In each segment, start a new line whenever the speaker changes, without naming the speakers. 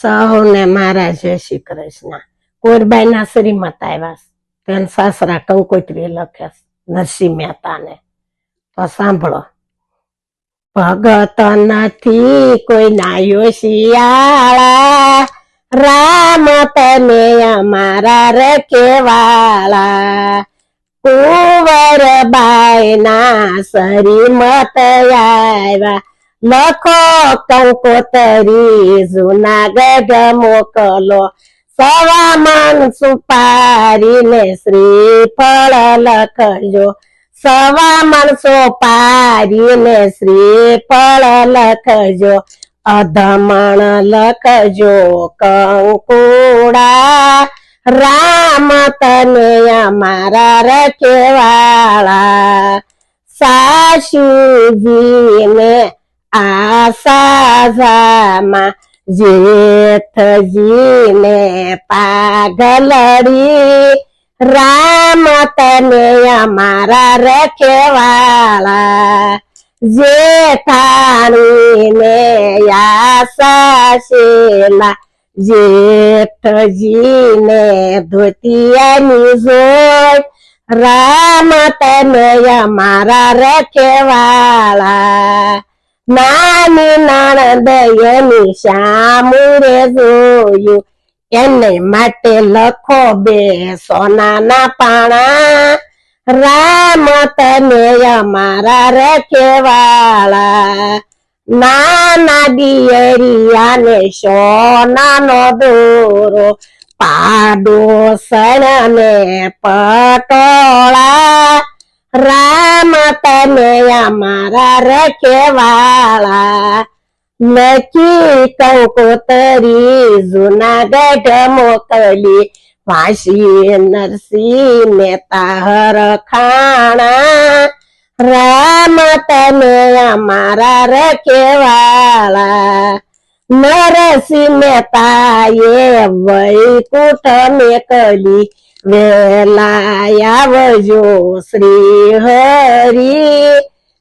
સહુને મારા જય શ્રી કૃષ્ણ. કોરબાઈના શ્રીમત આવ્યા તેન સાસરા કંકોત્રી લખે નરસિંહ મહેતાને. તો સાંભળો. ભગત નથી કોઈ નાયો શિયાળા, રામ તમે અમારા રખેવાળા. કુંવરબાઈ ના શ્રીમત આવ્યા, લખો કંકોતરી જુનાગઢ મોકલો. 1.25 મણ સુપારી ને શ્રીફળ લખજો, 1.25 મણ સુપારી ને શ્રીફળ લખજો. 1/2 મણ લખજો કંકુડા, રામ તને અમારા રખેવાળા. સાસુજીને આશા જામાં, જેઠજીને પાઘલડી, રામ તને અમારા રખેવાળા. જેઠાણીને આશા શેલા, જેઠજીને ધોતિયાની જોઈ, રામ તને અમારા રખેવાળા. નાની નણંદયની શામુરે જોયું, એને માટે લખો 2 સોનાના પાણા, રામ તને અમારા રખેવાળા. નાના દિયરિયાને સોનાનો દોરો, પાડોશણને પટોળા, રામ તને અમારા રખેવાળા. લખી કંકોતરી જુનાગઢ મોકલી, વાંસી નરસિંહ મહેતા હરખાણા, રામ તને અમારા રખેવાળા. નરસિંહ મહેતાએ વૈકુંઠ મેકલી, વેલા આવજો શ્રી હરી,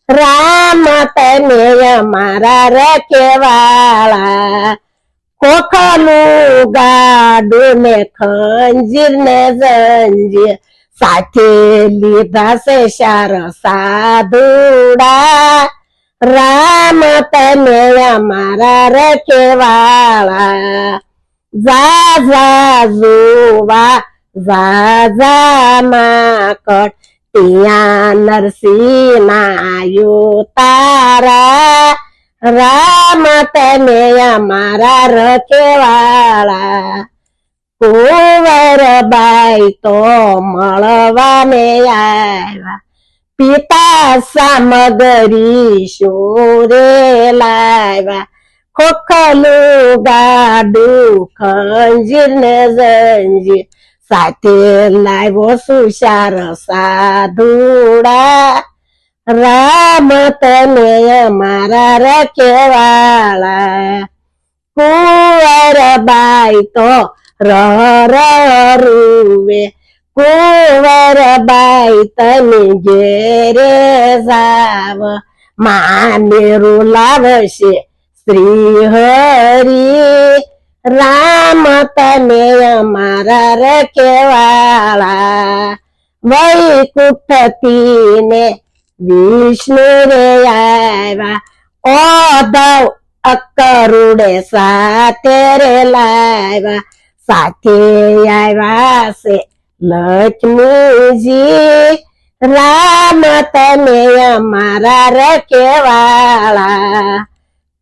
રામ તને અમારા રખેવાળા. ખોખલું ગાડું ને ખંજીર ને જંજીર, સાથે લીધા છે 4 સાધુડા, રામ તને અમારા રખેવાળા. જા જોવા જા માકડ, ત્યાં નરસિંહ નાયો તારા, રામ તને અમારા રખેવાળા. કુંવરબાઈ તો મળવાને આવ્યા, પિતા સામગરી શું રે લાવ્યા. ખોખલું ગાડું ખંજીર ને જંજીર, સાથે લાવ્યો છું 4 સાધુડા, રામ તને અમારા રખેવાળા. કુંવરબાઈ તો રૂવે, કુંવરબાઈ તમે ઘેરે જાવ, મામેરું લાવશે શ્રી હરી, રામ તને અમારા રખેવાળા. વૈકુંઠથી ને વિષ્ણુ રે આવ્યા, ઓધવ અકરુડે સાથે રે લાવ્યા, સાથે આવ્યા છે લક્ષ્મીજી, રામ તને અમારા રખેવાળા.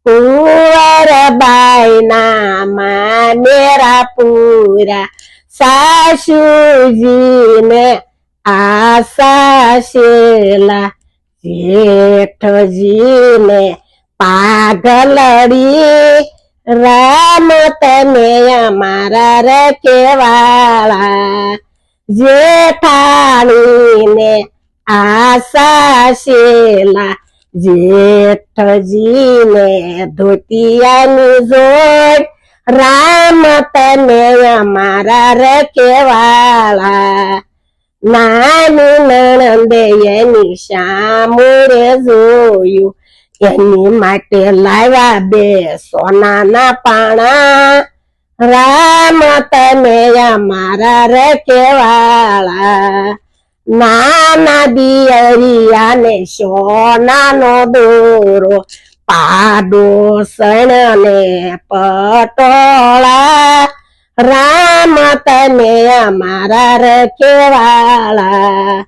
કુંવરબાઈ ના મામેરા પૂરા, સાસુજીને આશા શેલા, જેઠજીને પાઘલડી, રામ તને અમારા રખેવાળા. જેઠાણીને આશા શેલા, જેઠજીને ધોતિયાની જોડ, રામ તને અમારા રખેવાળા. નાની નણંદે એની શામુરે જોયું, એની માટે લાવ્યા 2 સોનાના પાણા, રામ તમે અમારા રખેવાળા નાના દિયરિયા ને સોનાનો દોરો પાડોસણ ને પટોળા રામ તમે અમારા રખેવાળા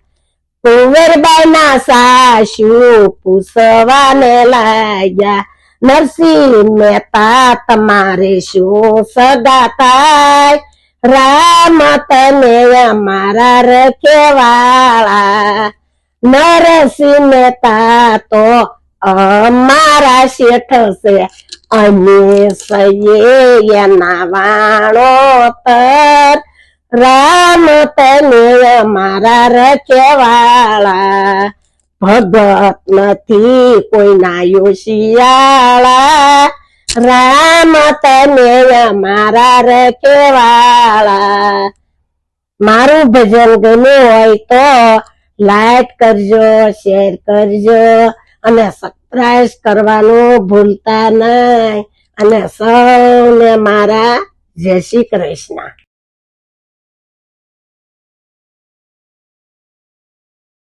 કુંવરબાઈ ના સાસુ પૂછવાને લાગ્યા નરસિંહ મહેતા તમારે શું સગા થાય રામ તમે અમારા રખેવાળા નરસિંહ મહેતા તો અમારા શેઠ છે અમે સઈએ એના વાણોતર રામ તમે અમારા રખેવાળા ભગત નથી કોઈના યોશિયાળા રામ તમે અમારા રખેવાળા મારું ભજન ગમ્યું હોય તો લાઈક કરજો શેર કરજો અને સબસ્ક્રાઇબ કરવાનું ભૂલતા નહીં અને સૌને મારા જય શ્રી કૃષ્ણ.